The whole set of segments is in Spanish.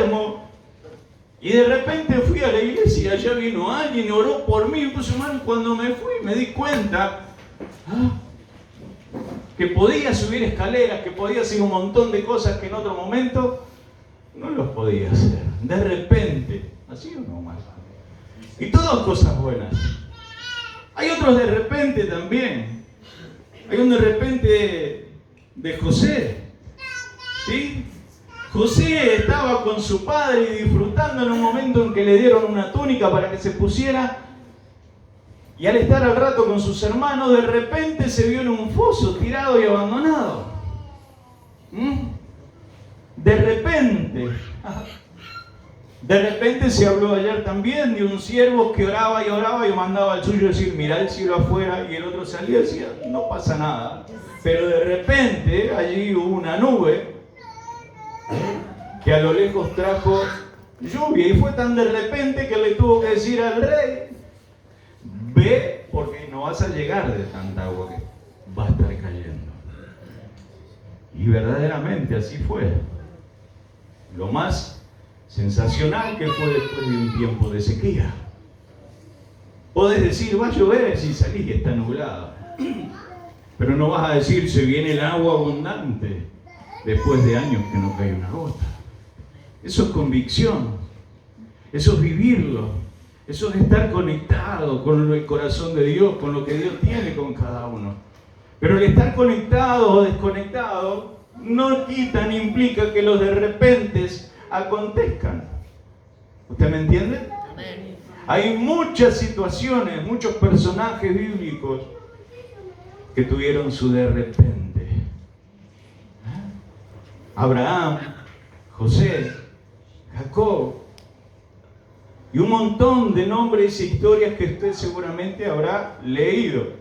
enfermo. Y de repente fui a la iglesia, allá vino alguien, oró por mí, puso mano. Cuando me fui me di cuenta que podía subir escaleras, que podía hacer un montón de cosas que en otro momento no los podía hacer. De repente, así o no más. Y todas cosas buenas. Hay otros de repente también. Hay un de repente de José. ¿Sí? José estaba con su padre y disfrutando en un momento en que le dieron una túnica para que se pusiera. Y al estar al rato con sus hermanos, de repente se vio en un foso tirado y abandonado. De repente se habló ayer también de un siervo que oraba y mandaba al suyo decir, mirá el cielo afuera, y el otro salía y decía, no pasa nada. Pero de repente allí hubo una nube que a lo lejos trajo lluvia, y fue tan de repente que le tuvo que decir al rey, ve porque no vas a llegar de tanta agua que va a estar cayendo. Y verdaderamente así fue. Lo más sensacional que fue después de un tiempo de sequía. Podés decir, va a llover si salís y está nublado. Pero no vas a decir, se viene el agua abundante después de años que no cae una gota. Eso es convicción. Eso es vivirlo. Eso es estar conectado con el corazón de Dios, con lo que Dios tiene con cada uno. Pero el estar conectado o desconectado no quita ni implica que los de repentes acontezcan. ¿Usted me entiende? Amén. Hay muchas situaciones, muchos personajes bíblicos que tuvieron su de repente. Abraham, José, Jacob, y un montón de nombres e historias que usted seguramente habrá leído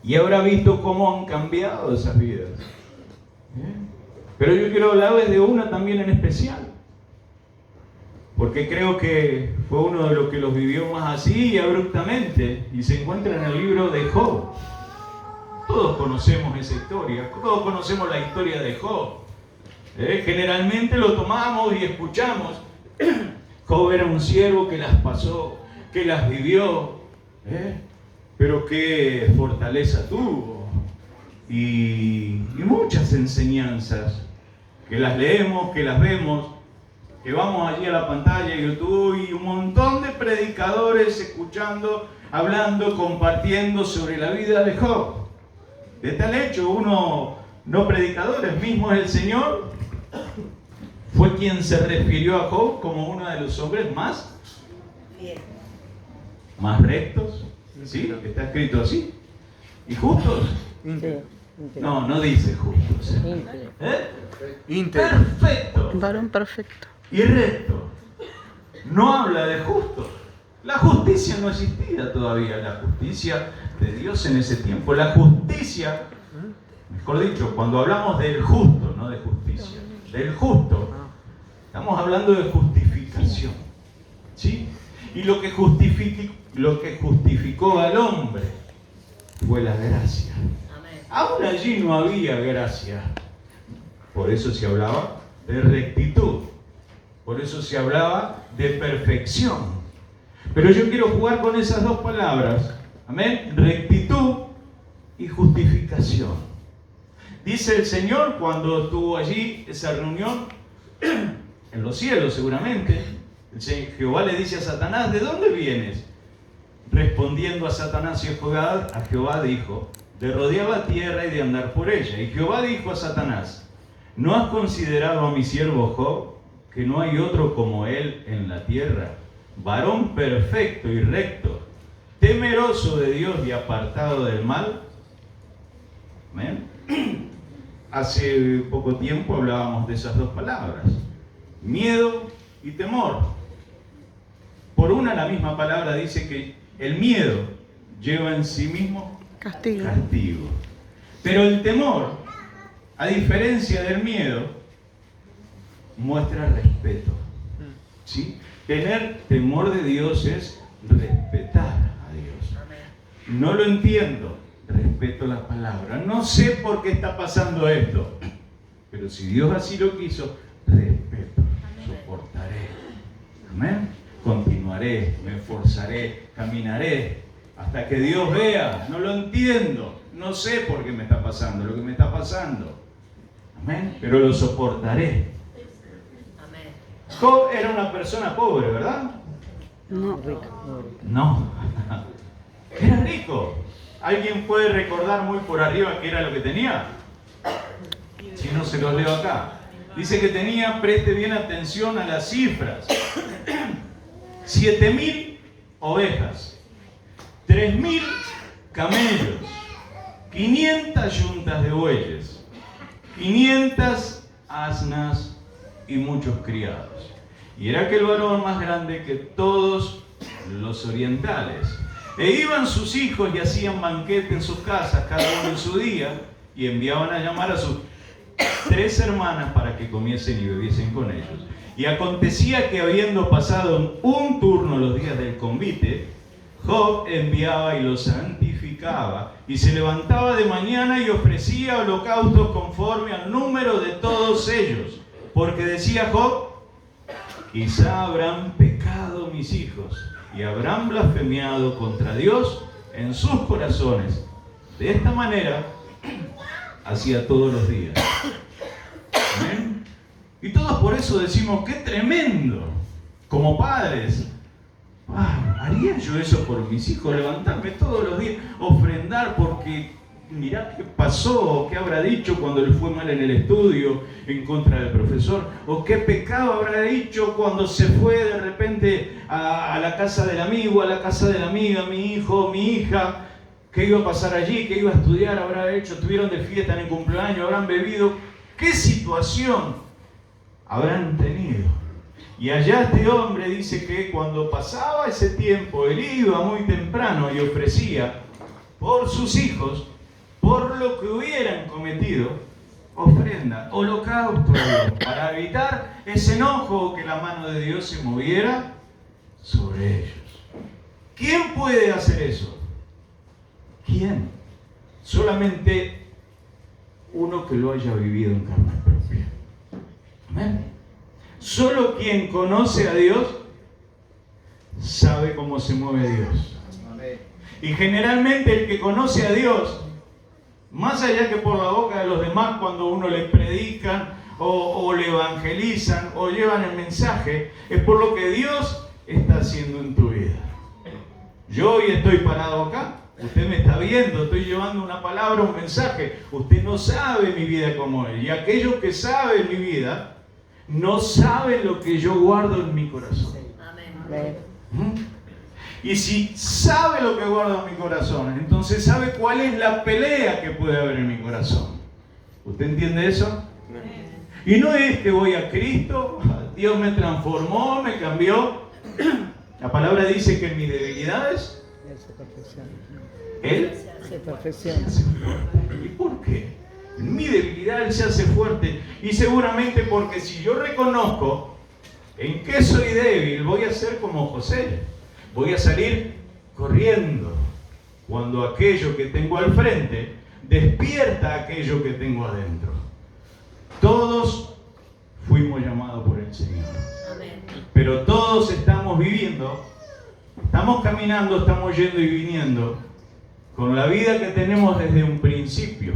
y habrá visto cómo han cambiado esas vidas. Pero yo quiero hablarles de una también en especial, porque creo que fue uno de los que los vivió más así y abruptamente, y se encuentra en el libro de Job. Todos conocemos esa historia, todos conocemos la historia de Job. Generalmente lo tomamos y escuchamos. Job era un siervo que las pasó, que las vivió, pero qué fortaleza tuvo. Y muchas enseñanzas que las leemos, que las vemos, que vamos allí a la pantalla de YouTube y un montón de predicadores escuchando, hablando, compartiendo sobre la vida de Job. De tal hecho, uno, no predicadores, mismo el Señor, fue quien se refirió a Job como uno de los hombres más rectos, ¿sí? Está escrito así. ¿Y justos? No, no dice justos. Perfecto. Varón perfecto. Y recto. No habla de justos. La justicia no existía todavía, la justicia de Dios en ese tiempo. La justicia, mejor dicho, cuando hablamos del justo, no de justicia, del justo, estamos hablando de justificación, ¿sí? Y lo que justificó al hombre fue la gracia. Aún allí no había gracia. Por eso se hablaba de rectitud. Por eso se hablaba de perfección. Pero yo quiero jugar con esas dos palabras. Amén. Rectitud y justificación. Dice el Señor cuando estuvo allí esa reunión en los cielos seguramente. Jehová le dice a Satanás, ¿de dónde vienes? Respondiendo a Satanás y a Jehová dijo, de rodear la tierra y de andar por ella. Y Jehová dijo a Satanás, ¿no has considerado a mi siervo Job, que no hay otro como él en la tierra, varón perfecto y recto, temeroso de Dios y apartado del mal? ¿Amén? Hace poco tiempo hablábamos de esas dos palabras, miedo y temor. Por una, la misma palabra dice que el miedo lleva en sí mismo castigo. Pero el temor, a diferencia del miedo, muestra respeto. ¿Sí? Tener temor de Dios es respetar a Dios. No lo entiendo, respeto la palabra. No sé por qué está pasando esto, pero si Dios así lo quiso, respeto. Amén. Continuaré, me esforzaré, caminaré hasta que Dios vea. No lo entiendo, no sé por qué me está pasando lo que me está pasando. Amén. Pero lo soportaré. Amén. Job era una persona pobre, ¿verdad? No, rico. No. Era rico. ¿Alguien puede recordar muy por arriba qué era lo que tenía? Si no, se los leo acá. Dice que tenía, preste bien atención a las cifras, 7.000 ovejas, 3.000 camellos, 500 yuntas de bueyes, 500 asnas y muchos criados. Y era aquel varón más grande que todos los orientales. E iban sus hijos y hacían banquete en sus casas, cada uno en su día, y enviaban a llamar a sus 3 hermanas para que comiesen y bebiesen con ellos. Y acontecía que habiendo pasado un turno los días del convite, Job enviaba y los santificaba, y se levantaba de mañana y ofrecía holocaustos conforme al número de todos ellos. Porque decía Job, quizá habrán pecado mis hijos, y habrán blasfemiado contra Dios en sus corazones. De esta manera hacía todos los días. ¿Amén? Y todos por eso decimos, ¡qué tremendo! Como padres, ¿haría yo eso por mis hijos? Levantarme todos los días, ofrendar porque mirá qué pasó, qué habrá dicho cuando le fue mal en el estudio en contra del profesor, o qué pecado habrá dicho cuando se fue de repente a la casa del amigo, a la casa de la amiga, mi hijo, mi hija, qué iba a pasar allí, qué iba a estudiar, habrá hecho, estuvieron de fiesta en el cumpleaños, habrán bebido, qué situación habrán tenido. Y allá este hombre dice que cuando pasaba ese tiempo, él iba muy temprano y ofrecía por sus hijos, por lo que hubieran cometido, ofrenda, holocausto a Dios, para evitar ese enojo, que la mano de Dios se moviera sobre ellos. ¿Quién puede hacer eso? ¿Quién? Solamente uno que lo haya vivido en carne propia. Amén. Solo quien conoce a Dios sabe cómo se mueve Dios. Y generalmente el que conoce a Dios, más allá que por la boca de los demás cuando uno le predican o le evangelizan o llevan el mensaje, es por lo que Dios está haciendo en tu vida. Yo hoy estoy parado acá, usted me está viendo, estoy llevando una palabra, un mensaje. Usted no sabe mi vida como es. Y aquellos que saben mi vida, no saben lo que yo guardo en mi corazón. Amén. Y si sabe lo que guardo en mi corazón, entonces sabe cuál es la pelea que puede haber en mi corazón. ¿Usted entiende eso? Y no es que voy a Cristo, Dios me transformó, me cambió. La palabra dice que en mis debilidades Él se perfecciona. ¿Y por qué? En mi debilidad Él se hace fuerte. Y seguramente porque si yo reconozco en qué soy débil, voy a ser como José. Voy a salir corriendo cuando aquello que tengo al frente despierta aquello que tengo adentro. Todos fuimos llamados por el Señor. Amén. Pero todos estamos viviendo, estamos caminando, estamos yendo y viniendo con la vida que tenemos desde un principio.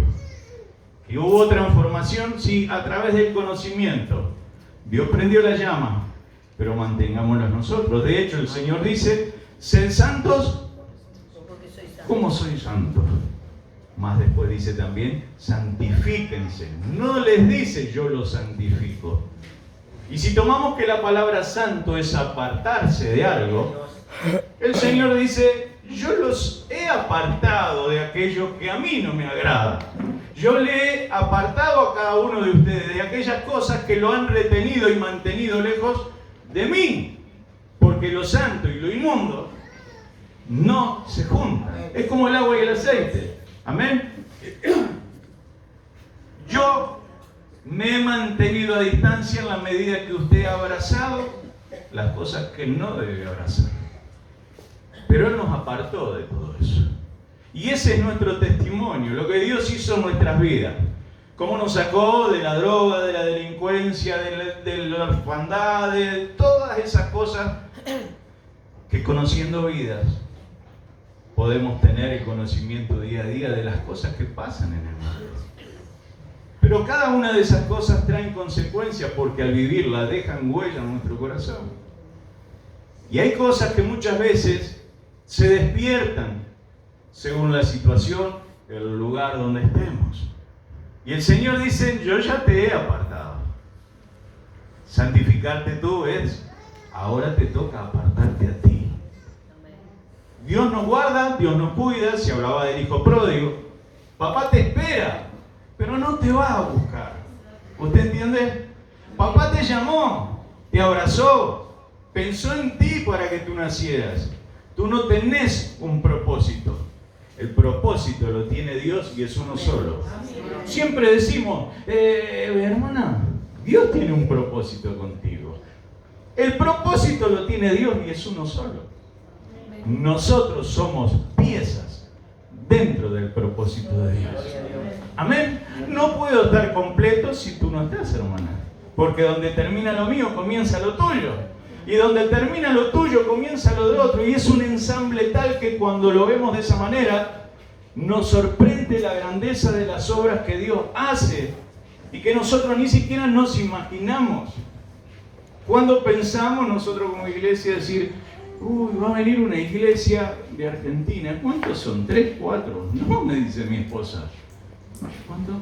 Que hubo transformación, sí, a través del conocimiento. Dios prendió la llama, pero mantengámosla nosotros. De hecho, el Señor dice, sed santos como soy santo. Más después dice también, santifíquense. No les dice, yo los santifico. Y si tomamos que la palabra santo es apartarse de algo, el Señor dice, yo los he apartado de aquello que a mí no me agrada. Yo le he apartado a cada uno de ustedes de aquellas cosas que lo han retenido y mantenido lejos de mí. Porque lo santo y lo inmundo no se juntan. Es como el agua y el aceite. Amén. Yo me he mantenido a distancia en la medida que usted ha abrazado las cosas que no debe abrazar. Pero Él nos apartó de todo eso. Y ese es nuestro testimonio, lo que Dios hizo en nuestras vidas. Cómo nos sacó de la droga, de la delincuencia, de la orfandad, de todas esas cosas que conociendo vidas podemos tener el conocimiento día a día de las cosas que pasan en el mundo. Pero cada una de esas cosas traen consecuencias porque al vivirlas dejan huella en nuestro corazón. Y hay cosas que muchas veces se despiertan según la situación, el lugar donde estemos. Y el Señor dice, yo ya te he apartado. Santificarte tú es, ahora te toca apartarte a ti. Dios nos guarda, Dios nos cuida. Se hablaba del hijo pródigo. Papá te espera, pero no te va a buscar. ¿Usted entiende? Papá te llamó, te abrazó, pensó en ti para que tú nacieras. Tú no tenés un propósito. El propósito lo tiene Dios y es uno solo. Siempre decimos, hermana, Dios tiene un propósito contigo. El propósito lo tiene Dios y es uno solo. Nosotros somos piezas dentro del propósito de Dios. Amén. No puedo estar completo si tú no estás, hermana. Porque donde termina lo mío, comienza lo tuyo. Y donde termina lo tuyo, comienza lo de otro. Y es un ensamble tal que cuando lo vemos de esa manera, nos sorprende la grandeza de las obras que Dios hace y que nosotros ni siquiera nos imaginamos. Cuando pensamos nosotros como iglesia decir, uy, va a venir una iglesia de Argentina. ¿Cuántos son? ¿3, 4? No, me dice mi esposa. ¿Cuánto?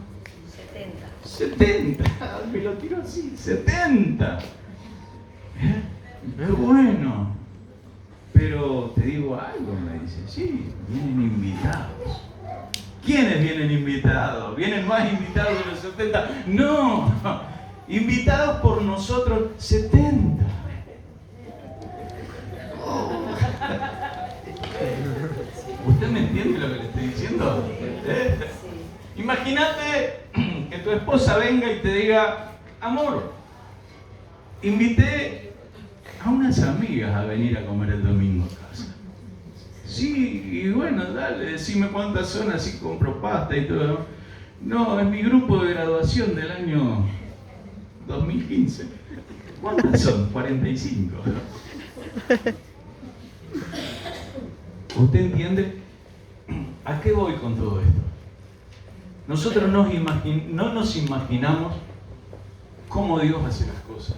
70. Me lo tiro así, 70. Qué bueno. Pero te digo algo, me dice, sí, vienen invitados. ¿Quiénes vienen invitados? ¿Vienen más invitados de los 70? No, invitados por nosotros 70. Oh. ¿Usted me entiende lo que le estoy diciendo? Imagínate que tu esposa venga y te diga, amor, invité a unas amigas a venir a comer el domingo a casa. Sí, y bueno, dale, decime cuántas son, así compro pasta y todo. No, es mi grupo de graduación del año 2015. ¿Cuántas son? 45. ¿Usted entiende? ¿A qué voy con todo esto? Nosotros no nos imaginamos cómo Dios hace las cosas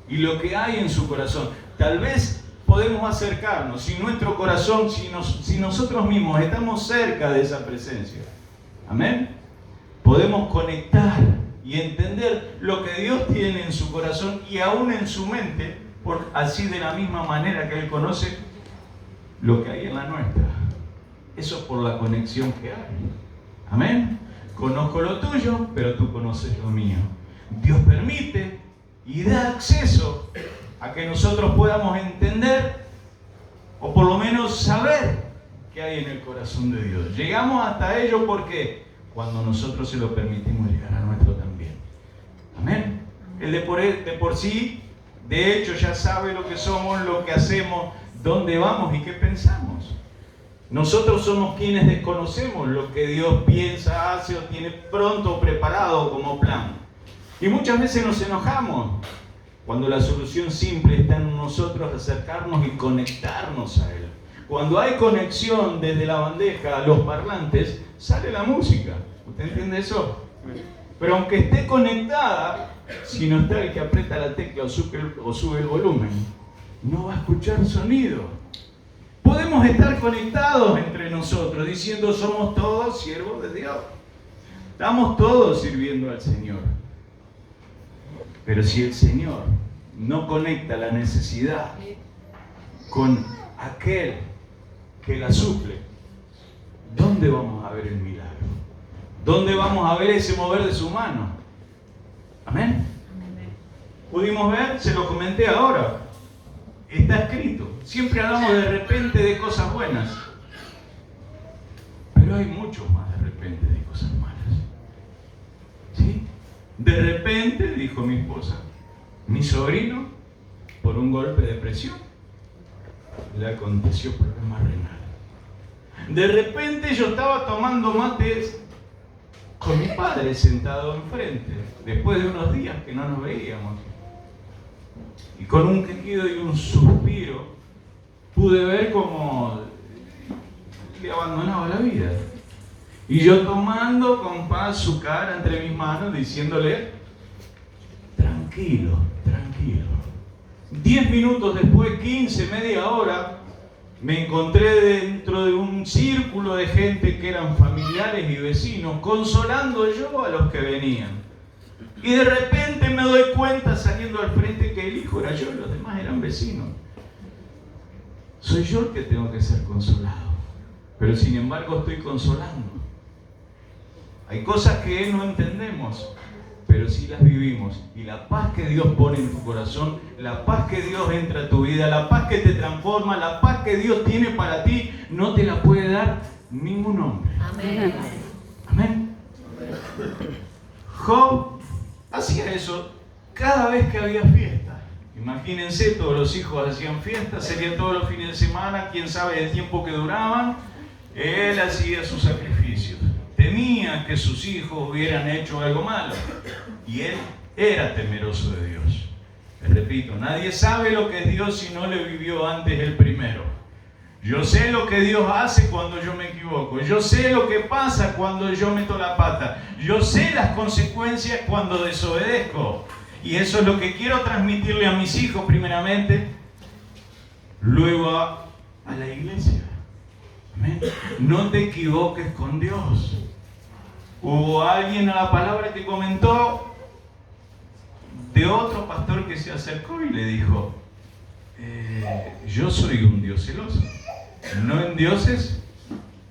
y lo que hay en su corazón. Tal vez podemos acercarnos, si nuestro corazón, si nosotros mismos estamos cerca de esa presencia. Amén. Podemos conectar y entender lo que Dios tiene en su corazón y aún en su mente, así de la misma manera que Él conoce lo que hay en la nuestra. Eso es por la conexión que hay. Amén. Conozco lo tuyo, pero tú conoces lo mío. Dios permite y da acceso a que nosotros podamos entender o por lo menos saber qué hay en el corazón de Dios. Llegamos hasta ello porque cuando nosotros se lo permitimos llegar a nuestro también. Amén. Él de por sí, de hecho, ya sabe lo que somos, lo que hacemos, dónde vamos y qué pensamos. Nosotros somos quienes desconocemos lo que Dios piensa, hace o tiene pronto preparado como plan. Y muchas veces nos enojamos cuando la solución simple está en nosotros acercarnos y conectarnos a Él. Cuando hay conexión desde la bandeja a los parlantes, sale la música. ¿Usted entiende eso? Pero aunque esté conectada, si no está el que aprieta la tecla o sube el volumen, no va a escuchar sonido. Podemos estar conectados entre nosotros diciendo somos todos siervos de Dios. Estamos todos sirviendo al Señor. Pero si el Señor no conecta la necesidad con aquel que la suple, ¿dónde vamos a ver el milagro? ¿Dónde vamos a ver ese mover de su mano? ¿Amén? ¿Pudimos ver? Se lo comenté ahora. Está escrito. Siempre hablamos de repente de cosas buenas. Pero hay mucho más de repente de cosas malas. ¿Sí? De repente, dijo mi esposa, mi sobrino, por un golpe de presión, le aconteció problema renal. De repente yo estaba tomando mates con mi padre sentado enfrente, después de unos días que no nos veíamos. Y con un quejido y un suspiro pude ver cómo le abandonaba la vida. Y yo tomando con paz su cara entre mis manos, diciéndole, tranquilo, tranquilo. 10 minutos después, 15, media hora, me encontré dentro de un círculo de gente que eran familiares y vecinos, consolando yo a los que venían. Y de repente me doy cuenta, saliendo al frente, que el hijo era yo, los demás eran vecinos. Soy yo el que tengo que ser consolado, pero sin embargo estoy consolando. Hay cosas que no entendemos, pero sí las vivimos. Y la paz que Dios pone en tu corazón, la paz que Dios entra a tu vida, la paz que te transforma, la paz que Dios tiene para ti, no te la puede dar ningún hombre. Amén. Amén. Job hacía eso cada vez que había fiesta. Imagínense, todos los hijos hacían fiestas, serían todos los fines de semana, quién sabe el tiempo que duraban. Él hacía sus sacrificios. Temía que sus hijos hubieran hecho algo malo. Y él era temeroso de Dios. Les repito, nadie sabe lo que es Dios si no le vivió antes el primero. Yo sé lo que Dios hace cuando yo me equivoco. Yo sé lo que pasa cuando yo meto la pata. Yo sé las consecuencias cuando desobedezco. Y eso es lo que quiero transmitirle a mis hijos primeramente, luego a la iglesia. Amén. No te equivoques con Dios. Hubo alguien a la palabra que comentó de otro pastor que se acercó y le dijo, yo soy un Dios celoso. No endioses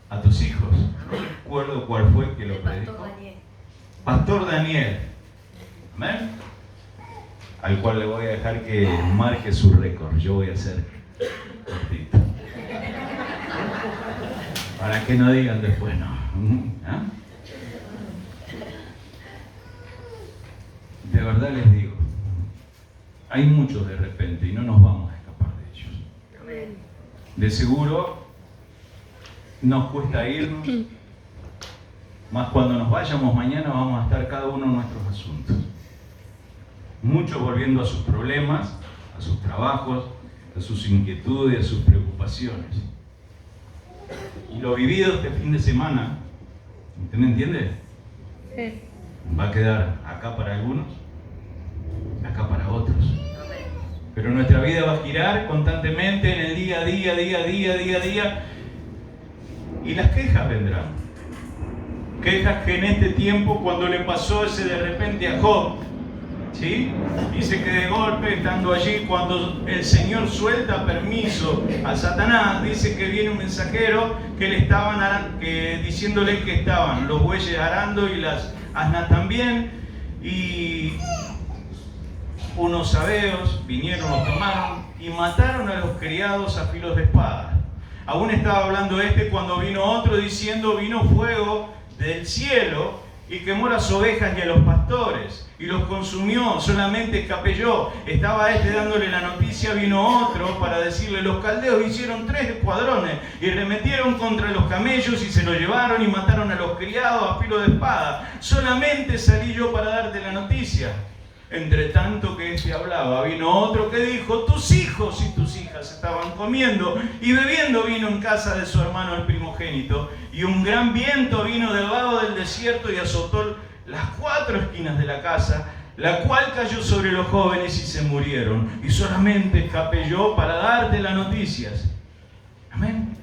a tus hijos. No recuerdo cuál fue el que lo predicó. Pastor Daniel. Amén. Al cual le voy a dejar que marque su récord. Yo voy a hacer cortito. Para que no digan después no. ¿Ah? De verdad les digo, hay muchos de repente y no nos vamos a escapar de ellos. Amén. De seguro nos cuesta irnos, más cuando nos vayamos mañana vamos a estar cada uno en nuestros asuntos. Muchos volviendo a sus problemas, a sus trabajos, a sus inquietudes, a sus preocupaciones. Y lo vivido este fin de semana, ¿usted me entiende? Sí. Va a quedar acá para algunos, acá para otros. Pero nuestra vida va a girar constantemente en el día a día, y las quejas vendrán. Quejas que en este tiempo, cuando le pasó ese de repente a Job, ¿sí? Dice que de golpe, estando allí, cuando el Señor suelta permiso a Satanás, dice que viene un mensajero que le estaban diciéndole que estaban los bueyes arando y las asnas también, y unos sabeos vinieron, los tomaron y mataron a los criados a filos de espada. Aún estaba hablando cuando vino otro diciendo, vino fuego del cielo y quemó las ovejas y a los pastores y los consumió, solamente escapé yo. Estaba dándole la noticia, vino otro para decirle, los caldeos hicieron 3 escuadrones y arremetieron contra los camellos y se los llevaron y mataron a los criados a filo de espada. Solamente salí yo para darte la noticia. Entre tanto que hablaba, vino otro que dijo, tus hijos y tus hijas estaban comiendo y bebiendo vino en casa de su hermano el primogénito, y un gran viento vino del lado del desierto y azotó las 4 esquinas de la casa, la cual cayó sobre los jóvenes y se murieron, y solamente escapé yo para darte las noticias. Amén.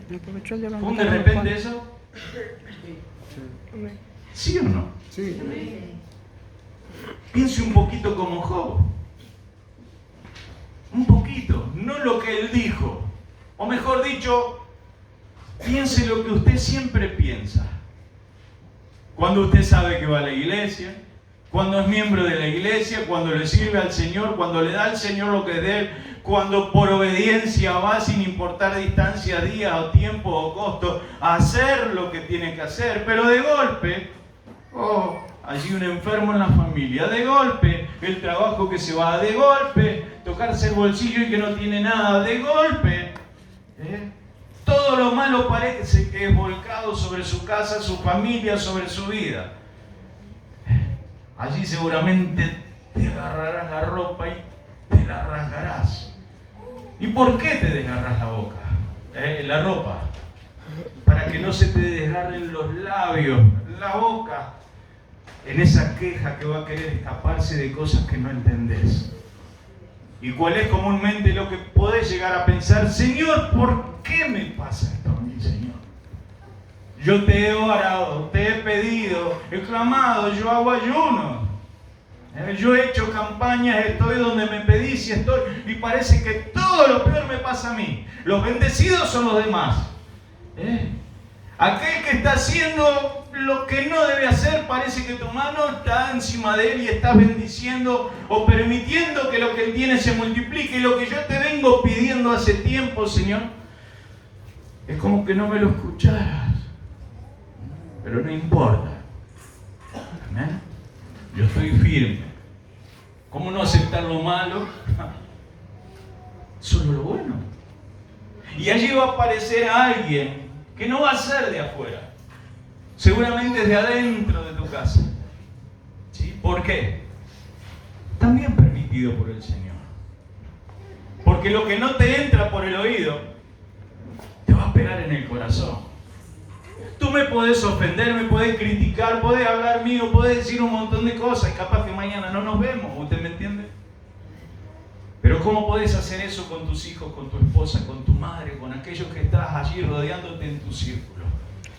¿Fue de repente eso? ¿Sí o no? Sí. Piense un poquito como Job. Un poquito, no lo que él dijo. O mejor dicho, piense lo que usted siempre piensa. Cuando usted sabe que va a la iglesia, cuando es miembro de la iglesia, cuando le sirve al Señor, cuando le da al Señor lo que es de Él, cuando por obediencia va sin importar distancia, día o tiempo o costo, a hacer lo que tiene que hacer. Pero de golpe, allí un enfermo en la familia, de golpe, el trabajo que se va, de golpe, tocarse el bolsillo y que no tiene nada, de golpe, todo lo malo parece que es volcado sobre su casa, su familia, sobre su vida. allí seguramente te agarrarás la ropa y te la rasgarás. ¿Y por qué te desgarras la boca? La ropa. Para que no se te desgarren los labios, la boca, en esa queja que va a querer escaparse de cosas que no entendés. ¿Y cuál es comúnmente lo que podés llegar a pensar? Señor, ¿por qué me pasa esto a mí, Señor? Yo te he orado, te he pedido, he clamado, yo hago ayuno. Yo he hecho campañas, estoy donde me pedís y estoy, y parece que todo lo peor me pasa a mí. Los bendecidos son los demás. Aquel que está haciendo lo que no debe hacer, parece que tu mano está encima de él y estás bendiciendo o permitiendo que lo que él tiene se multiplique. Y lo que yo te vengo pidiendo hace tiempo, Señor, es como que no me lo escucharas. Pero no importa. ¿Amén? Yo estoy firme. ¿Cómo no aceptar lo malo? Solo lo bueno. Y allí va a aparecer alguien que no va a ser de afuera. Seguramente es de adentro de tu casa. ¿Sí? ¿Por qué? También permitido por el Señor. Porque lo que no te entra por el oído, te va a pegar en el corazón. Tú me podés ofender, me podés criticar, podés hablar mío, podés decir un montón de cosas. Capaz que mañana no nos vemos, ¿usted me entiende? Pero ¿cómo podés hacer eso con tus hijos, con tu esposa, con tu madre, con aquellos que estás allí rodeándote en tu círculo?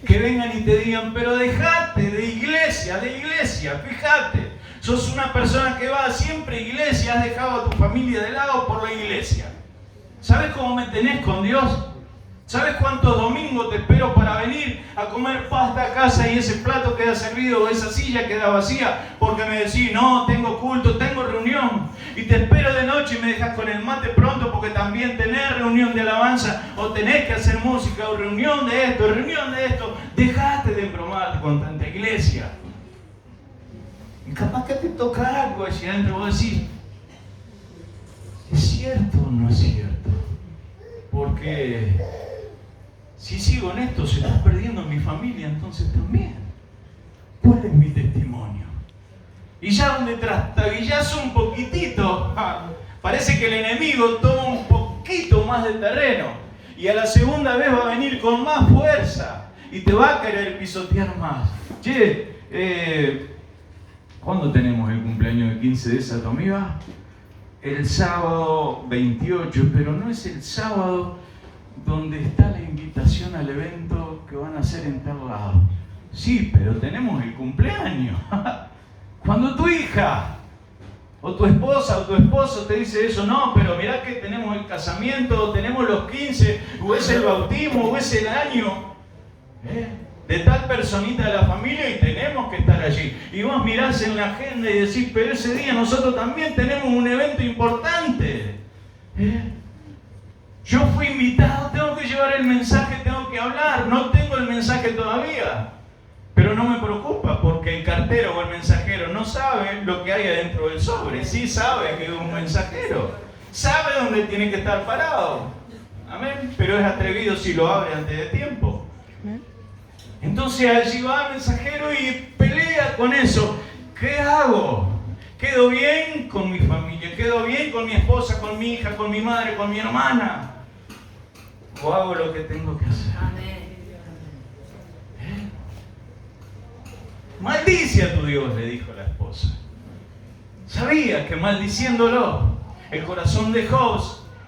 Que vengan y te digan, pero dejate de iglesia, fíjate. Sos una persona que va siempre a iglesia, has dejado a tu familia de lado por la iglesia. ¿Sabes cómo me tenés con Dios? ¿Sabes cuántos domingos te espero para venir a comer pasta a casa y ese plato queda servido o esa silla queda vacía? Porque me decís, no, tengo culto, tengo reunión. Y te espero de noche y me dejas con el mate pronto porque también tenés reunión de alabanza o tenés que hacer música o reunión de esto, reunión de esto. Dejate de embromarte con tanta iglesia. Y capaz que te toca algo allí adentro. Vos decís, ¿es cierto o no es cierto? Porque si sigo en esto, se está perdiendo mi familia, entonces también. ¿Cuál es mi testimonio? Y ya donde trastabillás un poquitito, parece que el enemigo toma un poquito más de terreno. Y a la segunda vez va a venir con más fuerza. Y te va a querer pisotear más. Che, ¿cuándo tenemos el cumpleaños de 15 de esa tu amiga? El sábado 28, pero no es el sábado donde está la invitación al evento que van a hacer en tal lado. Sí, pero tenemos el cumpleaños. Cuando tu hija o tu esposa o tu esposo te dice eso, no, pero mirá que tenemos el casamiento, o tenemos los 15, o es el bautismo, o es el año de tal personita de la familia y tenemos que estar allí. Y vos mirás en la agenda y decís, pero ese día nosotros también tenemos un evento importante. Yo fui invitado, tengo que llevar el mensaje, tengo que hablar, no tengo el mensaje todavía. Pero no me preocupa porque el cartero o el mensajero no sabe lo que hay adentro del sobre. Sí sabe que es un mensajero, sabe dónde tiene que estar parado. Amén. Pero es atrevido si lo abre antes de tiempo. Entonces allí va el mensajero y pelea con eso. ¿Qué hago? ¿Quedo bien con mi familia? ¿Quedo bien con mi esposa, con mi hija, con mi madre, con mi hermana? ¿O hago lo que tengo que hacer? Amén. Maldice a tu Dios, le dijo la esposa. Sabía que maldiciéndolo, el corazón de Job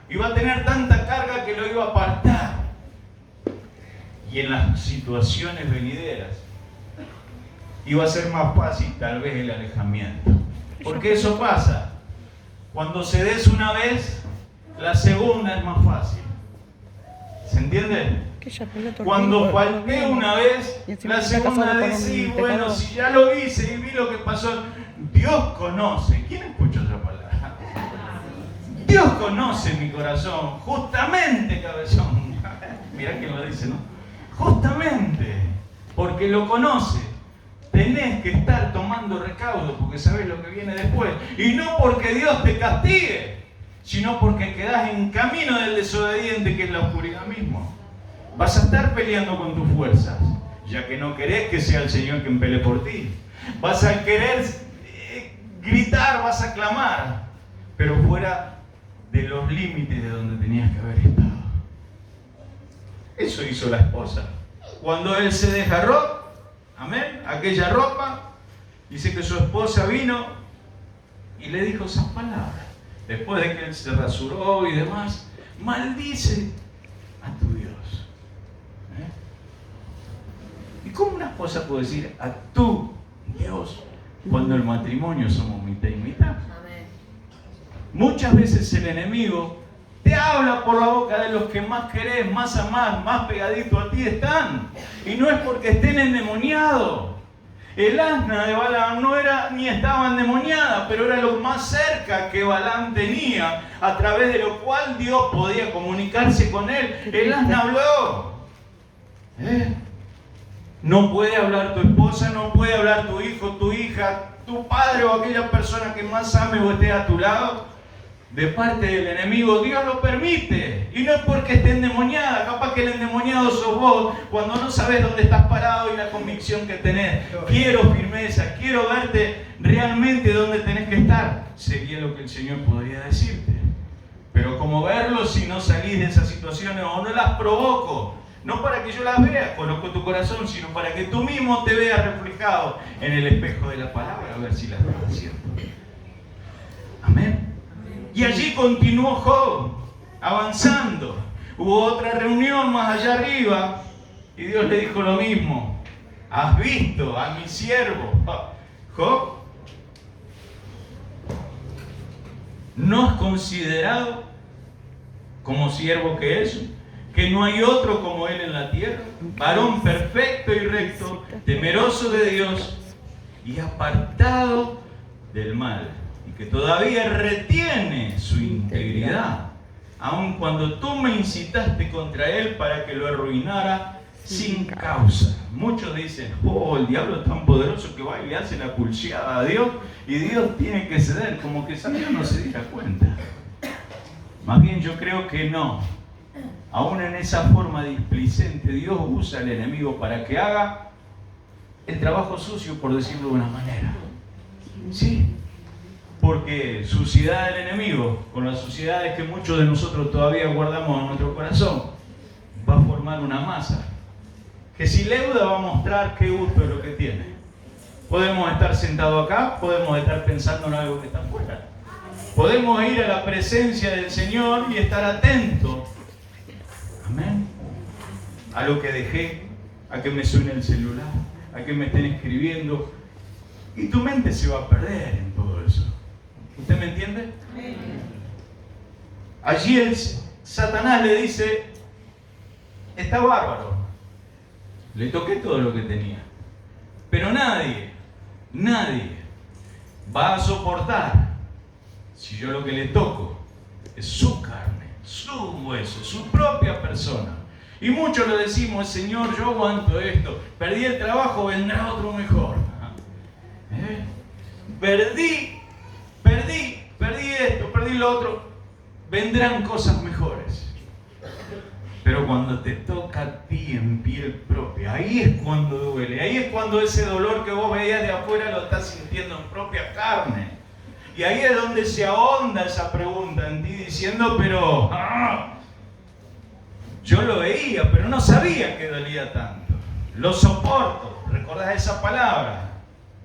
iba a tener tanta carga que lo iba a apartar. Y en las situaciones venideras iba a ser más fácil tal vez el alejamiento. Porque eso pasa. Cuando cedes una vez, la segunda es más fácil. ¿Se entiende? Cuando falté una vez, la segunda vez sí, bueno, si ya lo hice y vi lo que pasó, Dios conoce. ¿Quién escuchó esa palabra? Dios conoce mi corazón, justamente, cabezón. Mirá quién lo dice, ¿no? Justamente, porque lo conoce. Tenés que estar tomando recaudo porque sabés lo que viene después. Y no porque Dios te castigue, sino porque quedás en camino del desobediente, que es la oscuridad mismo. Vas a estar peleando con tus fuerzas, ya que no querés que sea el Señor quien pelee por ti. Vas a querer gritar, vas a clamar, pero fuera de los límites de donde tenías que haber estado. Eso hizo la esposa. Cuando él se desgarró, amén, aquella ropa, dice que su esposa vino y le dijo esas palabras. Después de que él se rasuró y demás, maldice a tu Dios. ¿Y cómo una esposa puede decir a tu Dios cuando el matrimonio somos mitad y mitad? Muchas veces el enemigo te habla por la boca de los que más querés, más amás, más pegadito a ti están. Y no es porque estén endemoniados. El asna de Balaam no era ni estaba endemoniada, pero era lo más cerca que Balaam tenía, a través de lo cual Dios podía comunicarse con él. El asna habló. No puede hablar tu esposa, no puede hablar tu hijo, tu hija, tu padre o aquella persona que más ame o esté a tu lado. De parte del enemigo, Dios lo permite. Y no es porque esté endemoniada. Capaz que el endemoniado sos vos cuando no sabes dónde estás parado y la convicción que tenés. Quiero firmeza, quiero verte realmente donde tenés que estar. Sería lo que el Señor podría decirte. Pero como verlo si no salís de esas situaciones o no las provoco. No para que yo las vea, conozco tu corazón, sino para que tú mismo te veas reflejado en el espejo de la palabra, a ver si la estás haciendo. Amén. Y allí continuó Job, avanzando. Hubo otra reunión más allá arriba, y Dios le dijo lo mismo. ¿Has visto a mi siervo Job? ¿No has considerado como siervo que es? Que no hay otro como él en la tierra, varón perfecto y recto, temeroso de Dios y apartado del mal, y que todavía retiene su integridad, aun cuando tú me incitaste contra él para que lo arruinara sin causa. Muchos dicen, oh, el diablo es tan poderoso que va y le hace la pulseada a Dios y Dios tiene que ceder, como que si Dios no se diera cuenta. Más bien yo creo que no. Aún en esa forma displicente, Dios usa al enemigo para que haga el trabajo sucio, por decirlo de una manera. ¿Sí? Porque suciedad del enemigo, con las suciedades que muchos de nosotros todavía guardamos en nuestro corazón, va a formar una masa que si leuda va a mostrar qué gusto es lo que tiene. Podemos estar sentados acá, podemos estar pensando en algo que está afuera. Podemos ir a la presencia del Señor y estar atentos. Amén. A lo que dejé, a que me suene el celular, a que me estén escribiendo. Y tu mente se va a perder en todo eso. ¿Usted me entiende? Allí Satanás le dice, está bárbaro. Le toqué todo lo que tenía. Pero nadie va a soportar si yo lo que le toco es su carne, su hueso, su propia persona. Y muchos lo decimos, Señor, yo aguanto esto. Perdí el trabajo, vendrá otro mejor. Perdí esto, perdí lo otro. Vendrán cosas mejores. Pero cuando te toca a ti en piel propia, ahí es cuando duele. Ahí es cuando ese dolor que vos veías de afuera lo estás sintiendo en propia carne. Y ahí es donde se ahonda esa pregunta en ti diciendo, pero yo lo veía, pero no sabía que dolía tanto. Lo soporto. ¿Recordás esa palabra?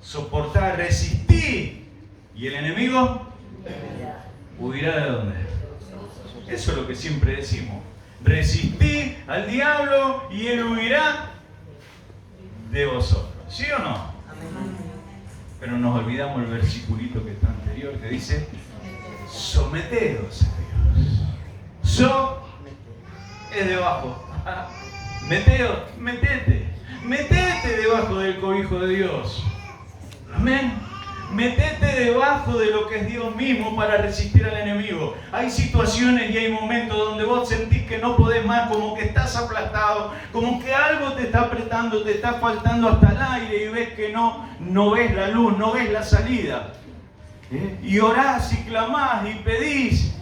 Soportar, resistir. ¿Y el enemigo? ¿Huirá de dónde? Eso es lo que siempre decimos. Resistid al diablo y él huirá de vosotros. ¿Sí o no? Pero nos olvidamos el versiculito que está anterior, que dice, someteos a Dios. So es debajo. Metete debajo del cobijo de Dios. Amén. Metete debajo de lo que es Dios mismo para resistir al enemigo. Hay situaciones y hay momentos donde vos sentís que no podés más, como que estás aplastado, como que algo te está apretando, te está faltando hasta el aire y ves que no ves la luz, no ves la salida. Y orás y clamás y pedís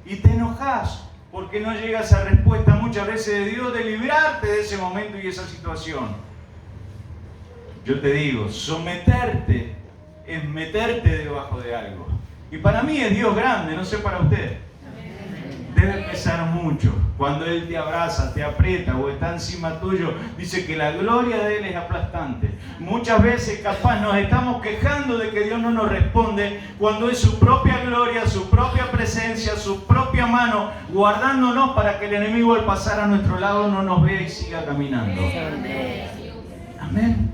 y te enojás porque no llega esa respuesta muchas veces de Dios de librarte de ese momento y esa situación. Yo te digo, someterte es meterte debajo de algo. Y para mí es Dios grande, no sé para usted. Debe pesar mucho. Cuando Él te abraza, te aprieta o está encima tuyo, dice que la gloria de Él es aplastante. Muchas veces capaz nos estamos quejando de que Dios no nos responde cuando es su propia gloria, su propia presencia, su propia mano guardándonos para que el enemigo al pasar a nuestro lado no nos vea y siga caminando. Amén.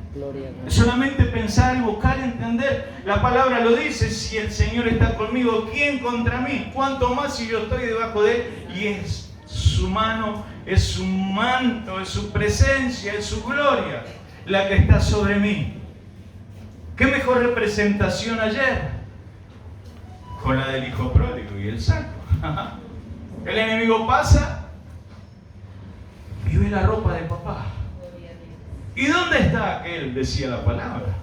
Es solamente pensar y buscar entender. La palabra lo dice: si el Señor está conmigo, ¿quién contra mí? Cuánto más si yo estoy debajo de Él. Y es su mano, es su manto, es su presencia, es su gloria la que está sobre mí. ¿Qué mejor representación ayer? Con la del hijo pródigo y el saco. El enemigo pasa y ve la ropa de papá. ¿Y dónde está aquel? Decía la palabra.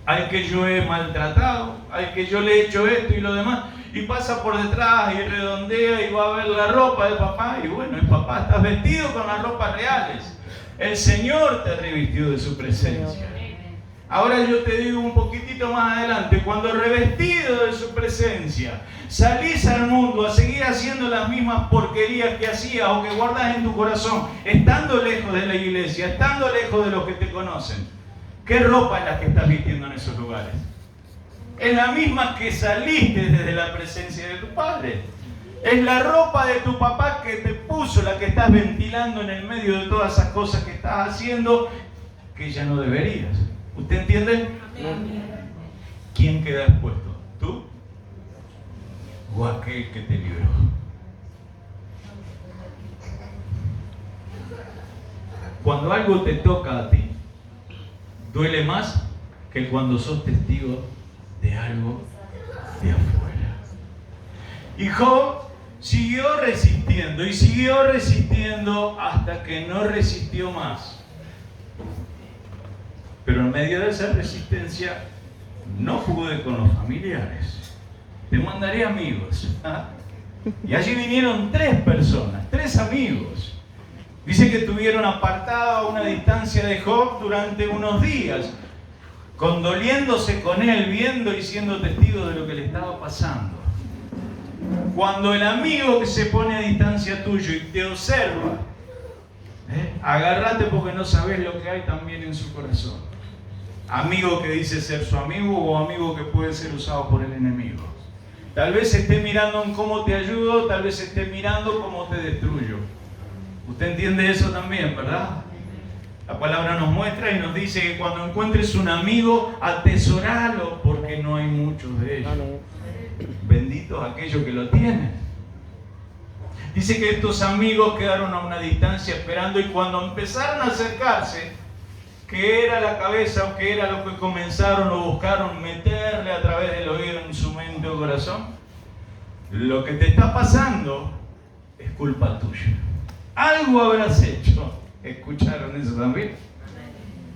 Al que yo he maltratado, al que yo le he hecho esto y lo demás. Y pasa por detrás y redondea y va a ver la ropa de papá. Y bueno, el papá, estás vestido con las ropas reales. El Señor te revistió de su presencia. Ahora yo te digo un poquitito más adelante, cuando revestido de su presencia, salís al mundo a seguir haciendo las mismas porquerías que hacías o que guardas en tu corazón, estando lejos de la iglesia, estando lejos de los que te conocen. ¿Qué ropa es la que estás vistiendo en esos lugares? Es la misma que saliste desde la presencia de tu padre. Es la ropa de tu papá que te puso, la que estás ventilando en el medio de todas esas cosas que estás haciendo que ya no deberías. ¿Usted entiende? ¿Quién queda expuesto? ¿Tú o aquel que te libró? Cuando algo te toca a ti, duele más que cuando sos testigo de algo de afuera. Y Job siguió resistiendo y siguió resistiendo hasta que no resistió más. Pero en medio de esa resistencia no pude con los familiares. Te mandaré amigos. Y allí vinieron 3 personas, 3 amigos. Dice que estuvieron apartados a una distancia de Job durante unos días, condoliéndose con él, viendo y siendo testigos de lo que le estaba pasando. Cuando el amigo que se pone a distancia tuyo y te observa, agárrate porque no sabes lo que hay también en su corazón. Amigo que dice ser su amigo o amigo que puede ser usado por el enemigo. Tal vez esté mirando en cómo te ayudo, tal vez esté mirando cómo te destruyo. Usted entiende eso también, ¿verdad? La palabra nos muestra y nos dice que cuando encuentres un amigo, atesoralo porque no hay muchos de ellos. Benditos aquellos que lo tienen. Dice que estos amigos quedaron a una distancia esperando y cuando empezaron a acercarse, ¿qué era la cabeza o qué era lo que comenzaron o buscaron meterle a través del oído en su mente o corazón? Lo que te está pasando es culpa tuya. Algo habrás hecho. ¿Escucharon eso también?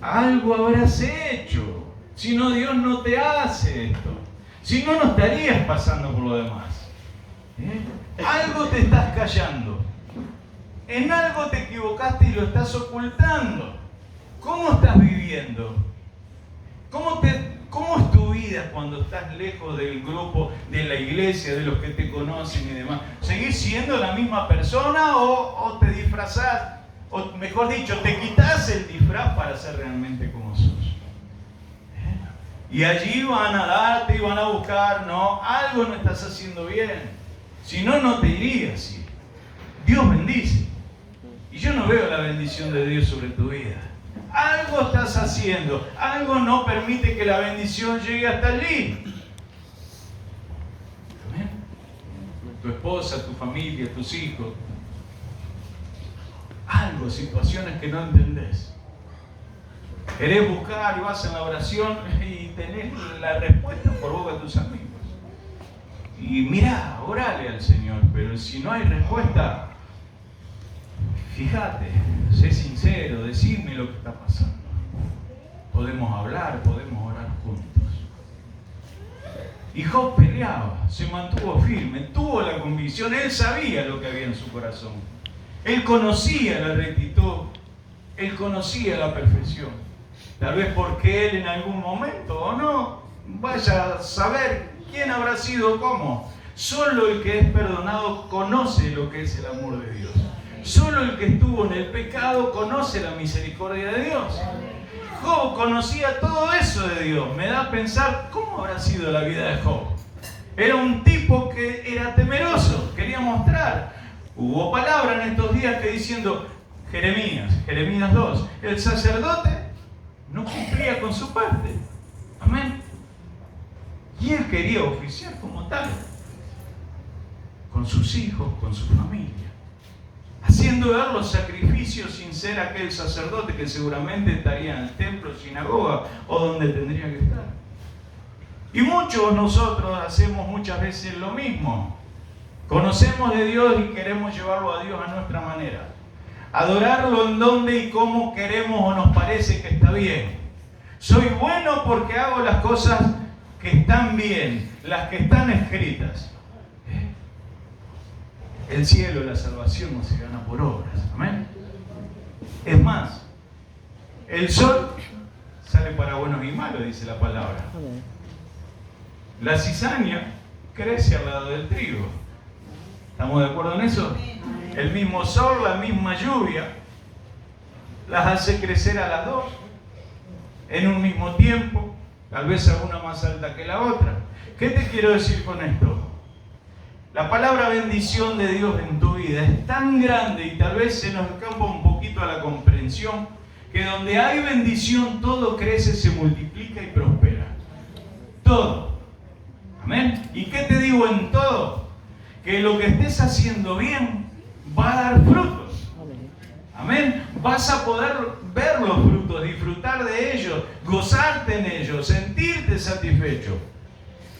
Algo habrás hecho. Si no, Dios no te hace esto. Si no, no estarías pasando por lo demás. Algo te estás callando. En algo te equivocaste y lo estás ocultando. ¿Cómo estás viviendo? ¿Cómo es tu vida cuando estás lejos del grupo, de la iglesia, de los que te conocen y demás? ¿Seguís siendo la misma persona o te disfrazás? O mejor dicho, te quitas el disfraz para ser realmente como sos. Y allí van a darte y van a buscar, no, algo no estás haciendo bien. Si no, no te iría así. Dios bendice. Y yo no veo la bendición de Dios sobre tu vida. Algo estás haciendo, algo no permite que la bendición llegue hasta allí. ¿Amén? Tu esposa, tu familia, tus hijos. Algo, situaciones que no entendés. Querés buscar y vas en la oración y tenés la respuesta por boca de tus amigos. Y mirá, orale al Señor, pero si no hay respuesta, fíjate, sé sincero, decime lo que está pasando. Podemos hablar, podemos orar juntos. Y Job peleaba, se mantuvo firme, tuvo la convicción, él sabía lo que había en su corazón. Él conocía la rectitud, él conocía la perfección. Tal vez porque él en algún momento o no, vaya a saber quién habrá sido o cómo. Solo el que es perdonado conoce lo que es el amor de Dios. Solo el que estuvo en el pecado conoce la misericordia de Dios. Job conocía todo eso de Dios. Me da a pensar cómo habrá sido la vida de Job. Era un tipo que era temeroso, quería mostrar. Hubo palabra en estos días que diciendo, Jeremías 2, el sacerdote no cumplía con su parte. Amén. Y él quería oficiar como tal, con sus hijos, con su familia, haciendo dar los sacrificios sin ser aquel sacerdote que seguramente estaría en el templo, sinagoga o donde tendría que estar. Y muchos nosotros hacemos muchas veces lo mismo. Conocemos de Dios y queremos llevarlo a Dios a nuestra manera. Adorarlo en donde y cómo queremos o nos parece que está bien. Soy bueno porque hago las cosas que están bien, las que están escritas. El cielo, la salvación no se gana por obras. Amén. Es más, el sol sale para buenos y malos, dice la palabra. La cizaña crece al lado del trigo. ¿Estamos de acuerdo en eso? El mismo sol, la misma lluvia, las hace crecer a las dos en un mismo tiempo, tal vez alguna más alta que la otra. ¿Qué te quiero decir con esto? La palabra bendición de Dios en tu vida es tan grande y tal vez se nos escapa un poquito a la comprensión, que donde hay bendición todo crece, se multiplica y prospera. Todo. Amén. ¿Y qué te digo en todo? Que lo que estés haciendo bien va a dar frutos. Amén. Vas a poder ver los frutos, disfrutar de ellos, gozarte en ellos, sentirte satisfecho.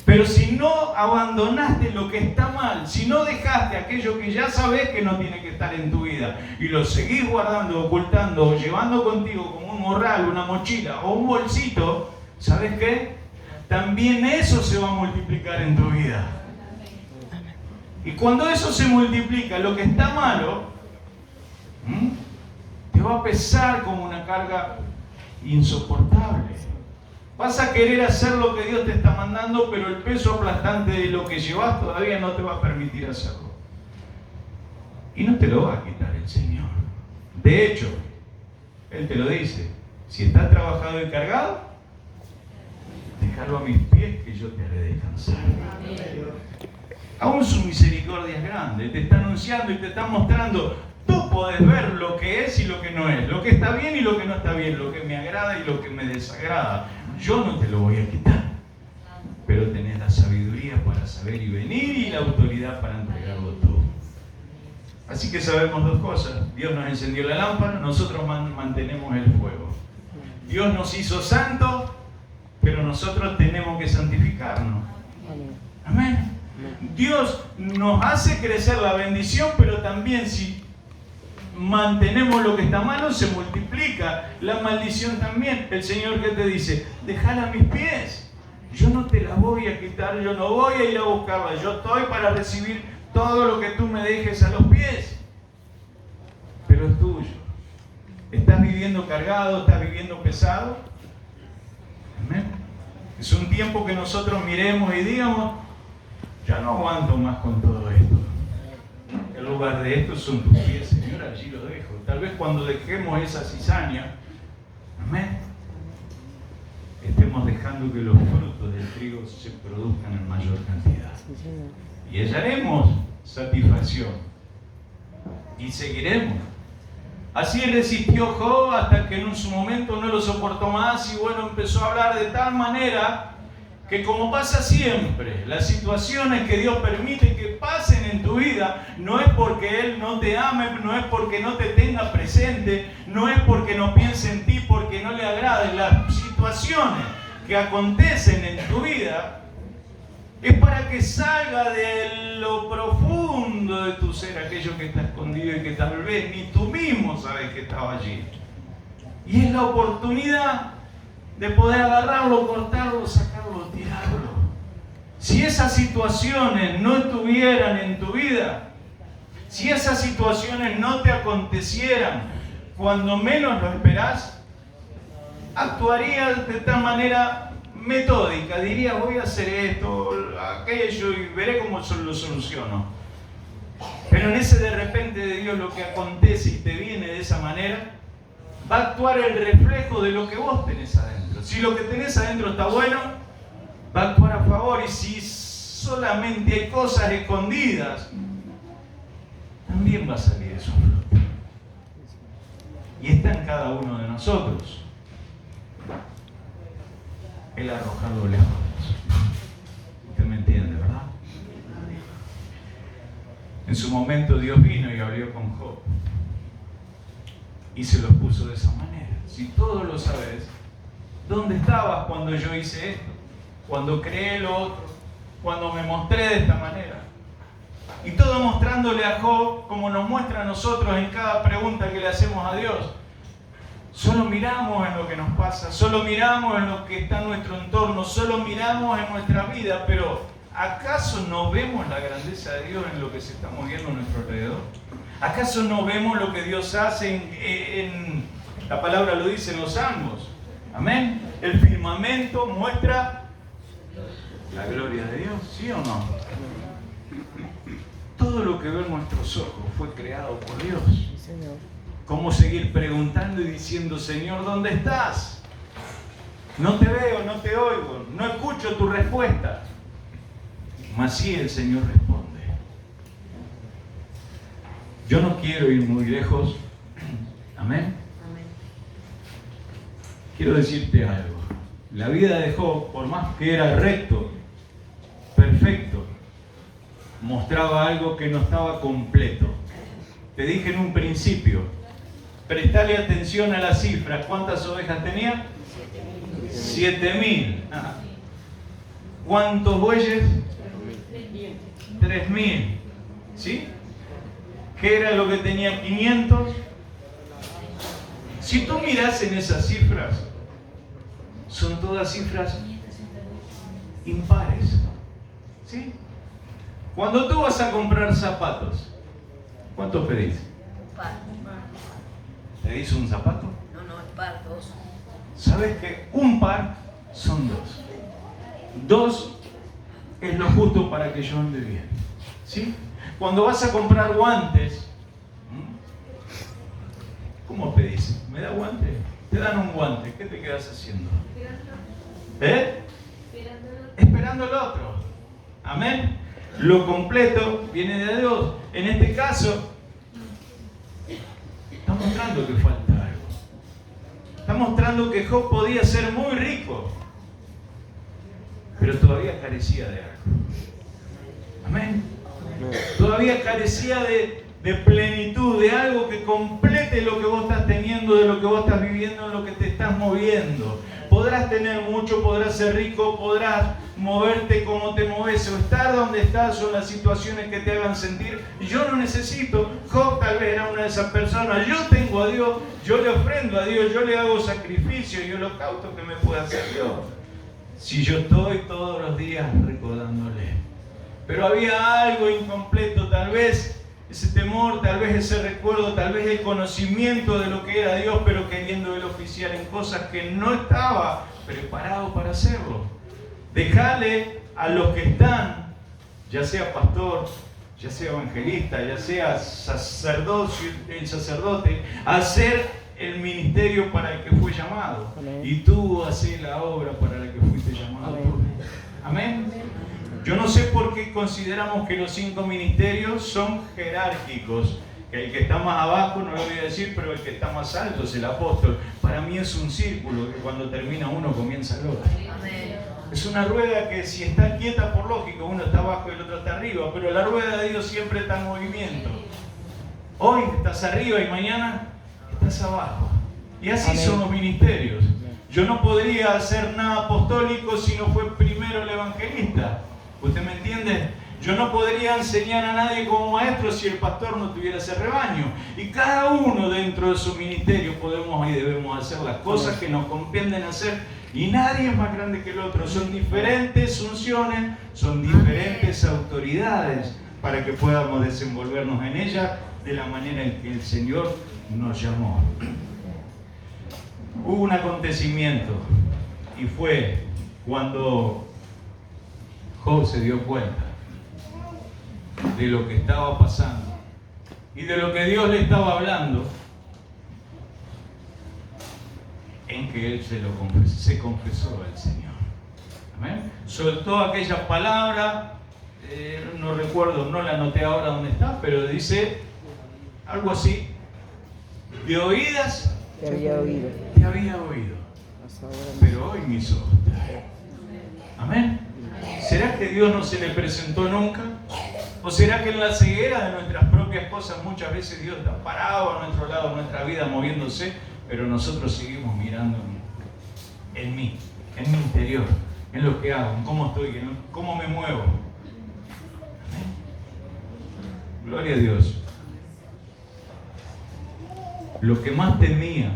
Pero si no abandonaste lo que está mal, si no dejaste aquello que ya sabes que no tiene que estar en tu vida y lo seguís guardando, ocultando o llevando contigo como un morral, una mochila o un bolsito, ¿sabes qué? También eso se va a multiplicar en tu vida. Y cuando eso se multiplica, lo que está malo, te va a pesar como una carga insoportable. Vas a querer hacer lo que Dios te está mandando, pero el peso aplastante de lo que llevas todavía no te va a permitir hacerlo. Y no te lo va a quitar el Señor. De hecho, Él te lo dice, si estás trabajado y cargado, déjalo a mis pies que yo te haré descansar. Aún su misericordia es grande, te está anunciando y te está mostrando. Tú podés ver lo que es y lo que no es, lo que está bien y lo que no está bien, lo que me agrada y lo que me desagrada. Yo no te lo voy a quitar, pero tenés la sabiduría para saber y venir y la autoridad para entregarlo todo. Así que sabemos dos cosas. Dios nos encendió la lámpara, nosotros mantenemos el fuego. Dios nos hizo santos, pero nosotros tenemos que santificarnos. Amén. Dios nos hace crecer la bendición, pero también si mantenemos lo que está malo, se multiplica la maldición también. El Señor que te dice, déjala a mis pies, yo no te la voy a quitar, yo no voy a ir a buscarla, yo estoy para recibir todo lo que tú me dejes a los pies, pero es tuyo. ¿Estás viviendo cargado? ¿Estás viviendo pesado? Amén. Es un tiempo que nosotros miremos y digamos, ya no aguanto más con todo esto. En lugar de esto son tus pies, Señor, allí lo dejo. Tal vez cuando dejemos esa cizaña, amén, estemos dejando que los frutos del trigo se produzcan en mayor cantidad. Y hallaremos satisfacción. Y seguiremos. Así resistió Job hasta que en su momento no lo soportó más y bueno, empezó a hablar de tal manera que, como pasa siempre, las situaciones que Dios permite que pasen en tu vida no es porque Él no te ame, no es porque no te tenga presente, no es porque no piense en ti, porque no le agrade. Las situaciones que acontecen en tu vida es para que salga de lo profundo de tu ser aquello que está escondido y que tal vez ni tú mismo sabes que estaba allí. Y es la oportunidad de poder agarrarlo, cortarlo, sacarlo, tirarlo. Si esas situaciones no estuvieran en tu vida, si esas situaciones no te acontecieran cuando menos lo esperás, actuarías de tal manera metódica, dirías voy a hacer esto, aquello y veré cómo lo soluciono. Pero en ese de repente de Dios lo que acontece y te viene de esa manera, va a actuar el reflejo de lo que vos tenés adentro. Si lo que tenés adentro está bueno, va a actuar a favor. Y si solamente hay cosas escondidas, también va a salir eso a flote. Y está en cada uno de nosotros el arrojarlo lejos. Usted me entiende, ¿verdad? En su momento Dios vino y habló con Job y se los puso de esa manera. Si todo lo sabes, ¿dónde estabas cuando yo hice esto? Cuando creé lo otro, cuando me mostré de esta manera. Y todo mostrándole a Job como nos muestra a nosotros en cada pregunta que le hacemos a Dios. Solo miramos en lo que nos pasa, solo miramos en lo que está en nuestro entorno, solo miramos en nuestra vida, pero ¿acaso no vemos la grandeza de Dios en lo que se está moviendo a nuestro alrededor? ¿Acaso no vemos lo que Dios hace en la palabra lo dice en los Salmos? Amén. El firmamento muestra la gloria de Dios, ¿sí o no? Todo lo que ven nuestros ojos fue creado por Dios. ¿Cómo seguir preguntando y diciendo, Señor, ¿dónde estás? No te veo, no te oigo, no escucho tu respuesta. Mas sí el Señor responde. Yo no quiero ir muy lejos. Amén. Quiero decirte algo. La vida de Job, por más que era recto, perfecto, mostraba algo que no estaba completo. Te dije en un principio, prestale atención a las cifras. ¿Cuántas ovejas tenía? 7.000. ¿Cuántos bueyes? 3.000. ¿Sí? ¿Qué era lo que tenía? 500. Si tú miras en esas cifras, son todas cifras impares. ¿Sí? Cuando tú vas a comprar zapatos, ¿cuántos pedís? Un par. ¿Pedís un zapato? No, el par, dos. ¿Sabes que un par son dos? Dos es lo justo para que yo ande bien. ¿Sí? Cuando vas a comprar guantes, ¿cómo pedís? ¿Me da guante? Te dan un guante, ¿qué te quedas haciendo? Esperando el otro. Amén. Lo completo viene de Dios. En este caso, está mostrando que falta algo. Está mostrando que Job podía ser muy rico, pero todavía carecía de algo. Amén. Todavía carecía de plenitud, de algo que complete lo que vos estás teniendo, de lo que vos estás viviendo, en lo que te estás moviendo. Podrás tener mucho, podrás ser rico, podrás moverte como te moves, o estar donde estás, o en las situaciones que te hagan sentir. Yo no necesito. Job tal vez era una de esas personas. Yo tengo a Dios, yo le ofrendo a Dios, yo le hago sacrificio y holocausto que me pueda hacer Dios. Si yo estoy todos los días recordándole. Pero había algo incompleto, tal vez ese temor, tal vez ese recuerdo, tal vez el conocimiento de lo que era Dios, pero queriendo él oficiar en cosas que no estaba preparado para hacerlo. Dejale a los que están, ya sea pastor, ya sea evangelista, ya sea el sacerdote, hacer el ministerio para el que fue llamado. Amén. Y tú haces la obra para la que fuiste llamado. Amén. Yo no sé por qué consideramos que los 5 ministerios son jerárquicos. Que el que está más abajo, no lo voy a decir, pero el que está más alto es el apóstol. Para mí es un círculo que cuando termina uno comienza el otro. Amén. Es una rueda que si está quieta por lógico, uno está abajo y el otro está arriba, pero la rueda de Dios siempre está en movimiento. Hoy estás arriba y mañana estás abajo. Y así Amén. Son los ministerios. Yo no podría hacer nada apostólico si no fue primero el evangelista. ¿Usted me entiende? Yo no podría enseñar a nadie como maestro si el pastor no tuviera ese rebaño. Y cada uno dentro de su ministerio podemos y debemos hacer las cosas que nos competen hacer. Y nadie es más grande que el otro. Son diferentes funciones, son diferentes autoridades para que podamos desenvolvernos en ellas de la manera en que el Señor nos llamó. Hubo un acontecimiento y fue cuando Job se dio cuenta de lo que estaba pasando y de lo que Dios le estaba hablando, en que él se confesó al Señor. Amén. Soltó aquellas palabras, no recuerdo, no la anoté ahora dónde está, pero dice algo así: de oídas Te había oído. te había oído, pero hoy mis ojos te ven. Amén. ¿Será que Dios no se le presentó nunca? ¿O será que en la ceguera de nuestras propias cosas muchas veces Dios está parado a nuestro lado, en nuestra vida, moviéndose, pero nosotros seguimos mirando en mí, en mi interior, en lo que hago, en cómo estoy, en cómo me muevo? Amén. Gloria a Dios. Lo que más temía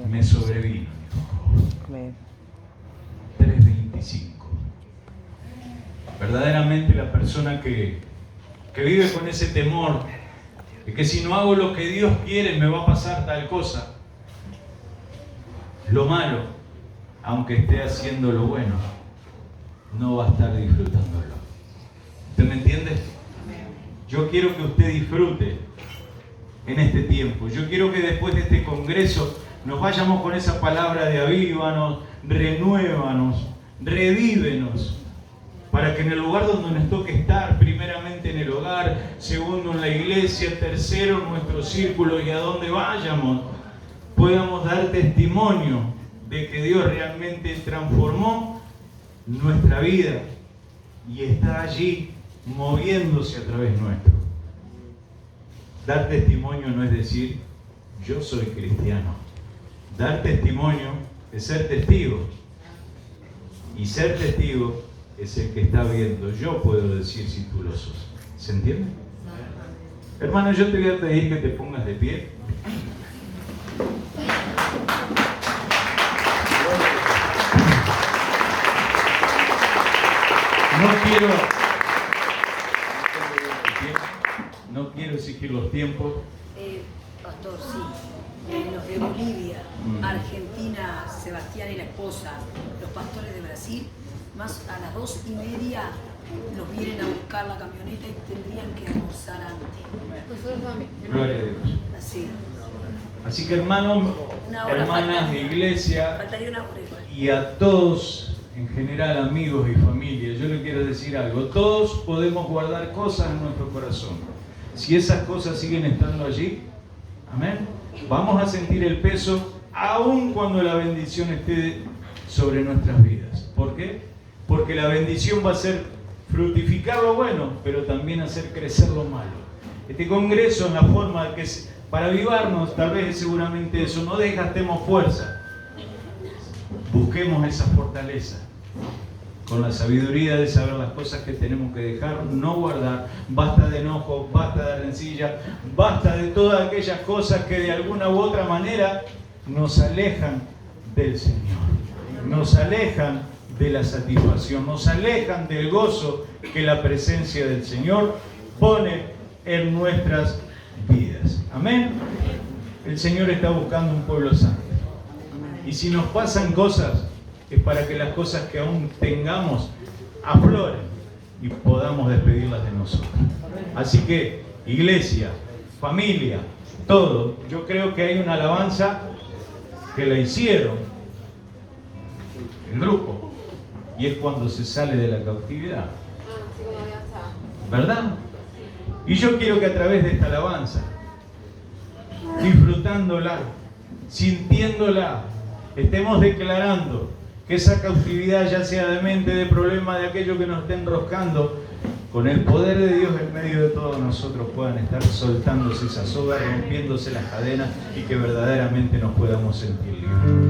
me sobrevino. Amén. 3:25. Verdaderamente la persona que vive con ese temor de que si no hago lo que Dios quiere me va a pasar tal cosa, lo malo, aunque esté haciendo lo bueno, no va a estar disfrutándolo. ¿Usted me entiende? Yo quiero que usted disfrute en este tiempo. Yo quiero que después de este congreso nos vayamos con esa palabra de avívanos, renuévanos, revívenos, para que en el lugar donde nos toque estar, primeramente en el hogar, segundo en la iglesia, tercero en nuestro círculo y a donde vayamos, podamos dar testimonio de que Dios realmente transformó nuestra vida y está allí moviéndose a través nuestro. Dar testimonio no es decir, yo soy cristiano. Dar testimonio es ser testigo. Y ser testigo es el que está viendo. Yo puedo decir si tú lo sos. ¿Se entiende? Hermano, yo te voy a pedir que te pongas de pie. No quiero exigir los tiempos. Pastor, sí. Los de Bolivia, Argentina, Sebastián y la esposa, los pastores de Brasil, más a las 2:30 los vienen a buscar la camioneta y tendrían que almorzar antes. Gloria a Dios. Así. Así que hermanos, hermanas de iglesia Faltaría una hora igual. y a todos, en general amigos y familia, yo les quiero decir algo. Todos podemos guardar cosas en nuestro corazón. Si esas cosas siguen estando allí, amén, vamos a sentir el peso aun cuando la bendición esté sobre nuestras vidas. ¿Por qué? Porque la bendición va a ser fructificar lo bueno, pero también hacer crecer lo malo. Este congreso, en la forma que es para avivarnos, tal vez es seguramente eso. No desgastemos fuerza, busquemos esa fortaleza con la sabiduría de saber las cosas que tenemos que dejar, no guardar. Basta de enojo, basta de rencilla, basta de todas aquellas cosas que de alguna u otra manera nos alejan del Señor, nos alejan de la satisfacción, nos alejan del gozo que la presencia del Señor pone en nuestras vidas. Amén. El Señor está buscando un pueblo santo. Y si nos pasan cosas, es para que las cosas que aún tengamos afloren y podamos despedirlas de nosotros. Así que, iglesia, familia, todo, yo creo que hay una alabanza que la hicieron el grupo, y es cuando se sale de la cautividad, ¿verdad? Y yo quiero que a través de esta alabanza, disfrutándola, sintiéndola, estemos declarando que esa cautividad, ya sea de mente, de problema, de aquello que nos esté enroscando, con el poder de Dios en medio de todos nosotros puedan estar soltándose esas sogas, rompiéndose las cadenas y que verdaderamente nos podamos sentir libres.